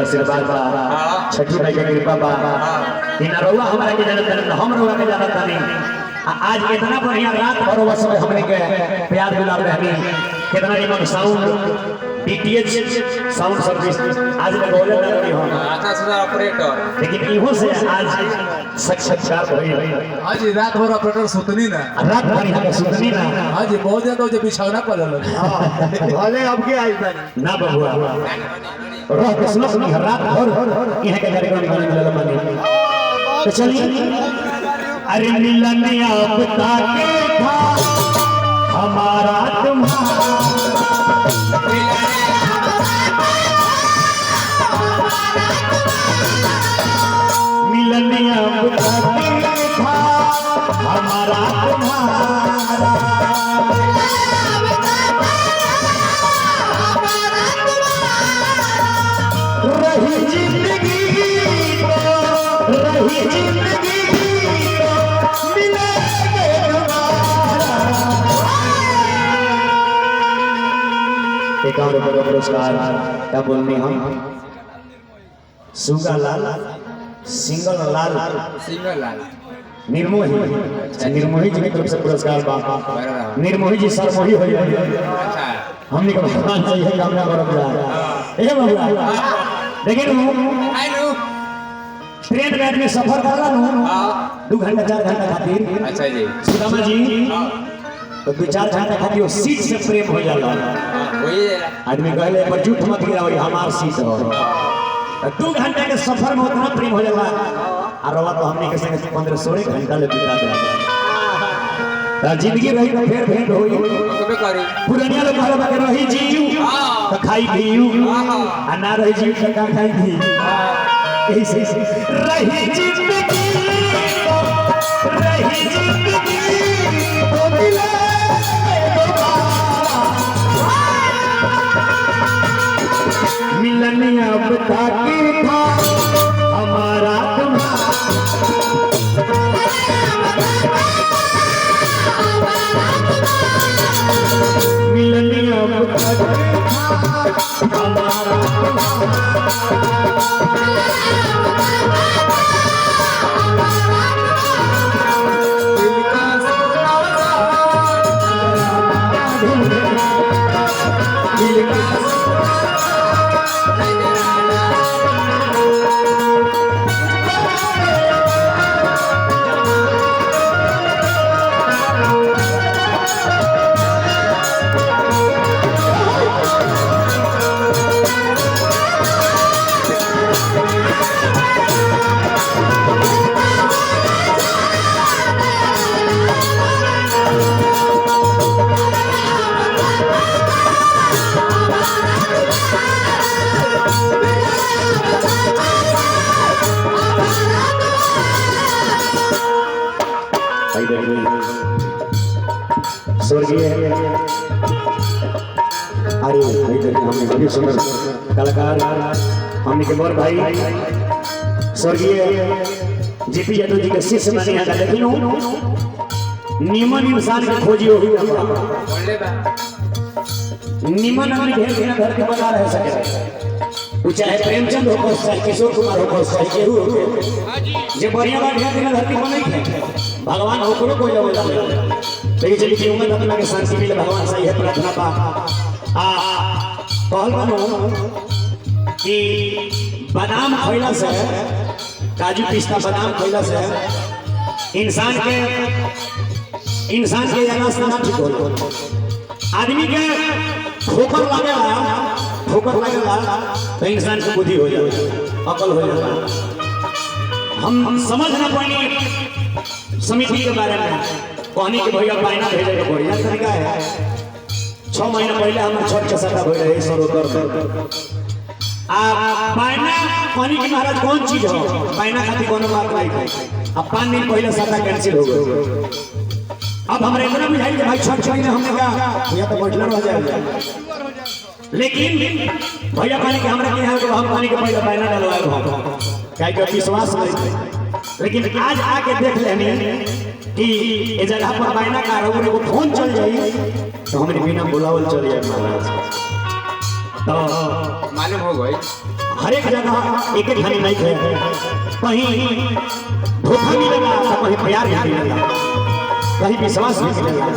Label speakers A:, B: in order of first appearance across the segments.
A: आशीर्वाद बा छठी माई के कृपा बा इन रउआ हमरा के जानत हम रउआ के जानत नहीं आज इतना बढ़िया रात भर बस हमने के प्यार दुलार रहनी कितना निमन साउंड डीटीएच साउंड सर्विस आज में बोले ना रही हो
B: अच्छा सुना ऑपरेटर
A: लेकिन इहो से आज साक्षात्कार भई
B: आज रात भर ऑपरेटर सुतनी ना
A: रात भर यहाँ के सुतनी ना
B: आज बहुत ज्यादा जो बिछौना पड़ल
C: भले अब के आई बानी
A: ना बबुआ रह के सुनो सुनो रात भर यहाँ के कार्यक्रम में मिलल माने तो चलिए अरे मिलन अब ताके था हमारा तुम्हारा मिलन अब ताके था हमारा तुम्हारा रही जिंदगी एक और पुरस्कार क्या बोलने हम सुगा लाल सिंगल लाल निर्मोही निर्मोही जी की तरफ से पुरस्कार बा निर्मोही जी सरमोही हो हमने को भगवान से यही कामना करब जा ए बाबू देखिए ट्रेन में सफर करला नु 2 घंटा 4 घंटा खातिर
B: अच्छा जी
A: सुदामा जी तो 2-4 घंटा खातिर वो सीट से प्रेम हो जाला
B: वही
A: आदमी कहले पर झूठ मत गिराओ हमार सीट हो 2 घंटे के सफर में उतना प्रेम हो जाला और रवा तो हमने के संग 15-16 घंटा ले बिता दे जिंदगी रही फिर भेंट होई
B: कबे करी
A: पुरानिया लोग कहले बाके रही जीव तो खाई पीऊ आ ना रही जीव तो का खाई पी ऐसे रही जिंदगी तो मिले मिलन अब ताके था हमारा मिलन अब ताके था हमारा स्वर्गीय अरे हमने बड़ी सुंदर कलाकार हमने के बड़ भाई स्वर्गीय जेपी यादव जी के शिष्य बने हैं लेकिन निमन इंसान के खोजियो निमन आदमी ढेर ढेर घर के बना रह सके वो चाहे प्रेमचंद हो चाहे किशोर कुमार हो चाहे केहू हो जे बढ़िया बात ढेर ढेर धरती बने भगवान ओकरो को जब लेकिन चलिए कि उम्र अपना के शांति मिले भगवान से यह प्रार्थना बा कहल बनो कि बादाम खइला से काजू पिस्ता बादाम खइला से इंसान के ज्यादा से ठीक होला आदमी के ठोकर लगेला तो इंसान की बुद्धि हो जाला अकल हो जाला हम समझ ना पानी समिति के बारे में कहनी के भैया बायना भेजे के बढ़िया तरीका है 6 महीना पहले हम छठ के सटा भइल रहे सरोवर आ बायना कहनी कि महाराज कौन चीज हो बायना खातिर कोनो बात नहीं है अब 5 दिन पहले सटा कैंसिल हो गई अब हमरा इतना बुझाई कि भाई छठ महीने हमने कहा भैया तो बैठना रह जाएगा लेकिन भैया कहनी कि हमरा के यहाँ हम कहनी के पहले बायना डलवाए हो काहे के विश्वास नहीं लेकिन आज आके देख लेनी कि ये जगह पर बायना का रउर एगो फोन चल जाई तो हमरे बिना बुलावल चल जाए महाराज तो
B: मालूम हो गई
A: हर एक जगह एक एक घड़ी नहीं थे, कहीं धोखा मिलेगा तो कहीं प्यार भी मिलेगा, कहीं विश्वास भी मिलेगा।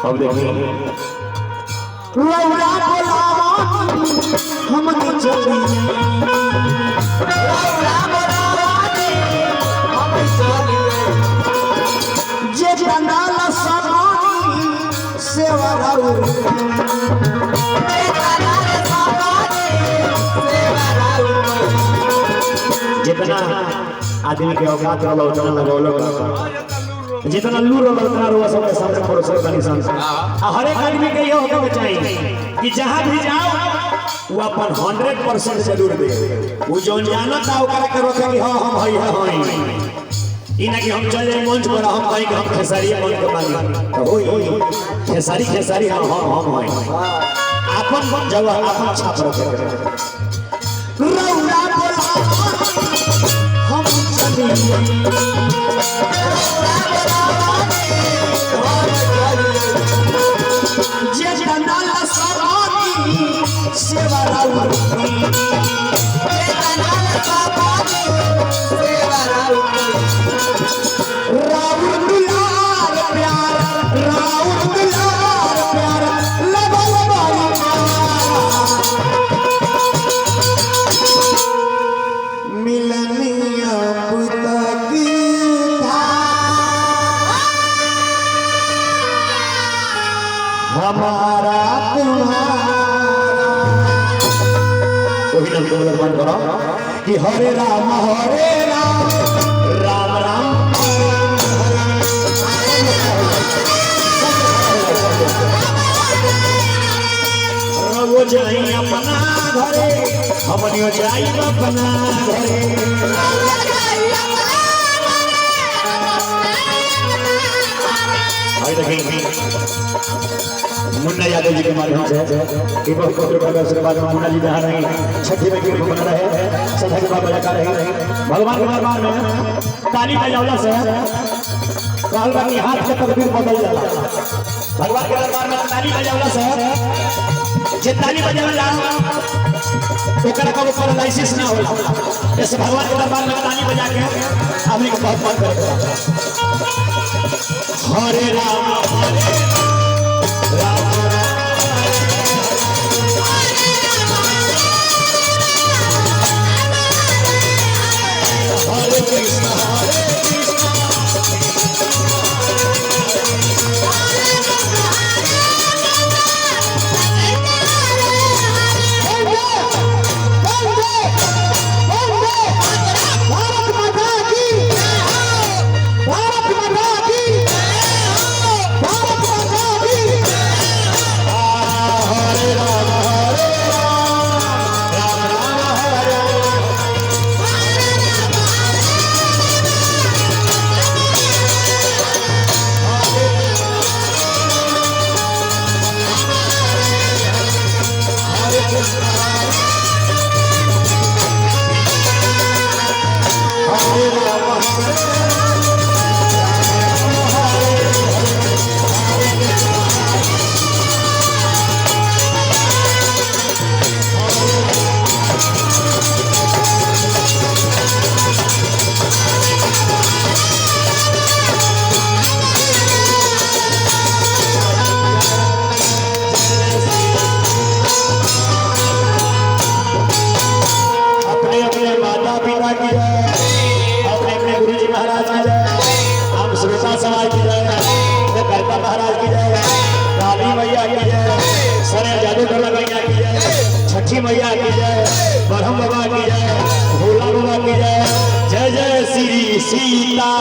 A: अब देखिए
C: रौरा बोलावानी हमनी चली रौरा बोलावानी हमनी चली जे जनाल समानी सेवा राउ जे जनाल समानी सेवा राउ
A: जितना आदमी के औकात वाला उतना लगौलो, जितना लूर वाला उतना रुआ सबके सामने परोसर बनी संसार। हर एक आदमी के ये होना चाहिए कि जहां भी जाओ वो अपन 100% जरूर दे, वो जो जानत ना ओकरा के रोके कि हां हम हई हई इना कि हम चले मंच पर हम कहीं हम खेसारी मन के मालिक तो होई खेसारी हम हई अपन जगह अपन छाप रखे
C: रौरा बोलावानी हम चली जे जनाल समानी सेवा राउ जे जनाल समानी सेवा राउ राउ दुलार प्यार राउ दुलार प्यार लगल बाई मिलनिया पुता की हमारा तुम्हारा
A: वही नाम को भगवान करो कि हरे राम राम राम वो जाई अपना घरे हमनियो जाई अपना घरे। भाई देखिए मुन्ना यादव जी के माध्यम से कि बहुत पुत्र का आशीर्वाद मुन्ना जी जहाँ रहे छठी में गिर बना रहे सदा के बाद बजा रहे भगवान के दरबार में ताली बजावला से कहल बा कि हाथ के तकदीर बदल जाला। भगवान के दरबार में ताली बजावला से जे ताली बजावला ओकरा का ऊपर लाइसेंस ना होला, ऐसे भगवान के दरबार में ताली बजा के आदमी को बहुत मन करता। हरे राम राम हरे कृष्ण छठी मैया की जय, ब्रह्म बाबा की जय, भोला बाबा की जय, जय जय श्री सीता।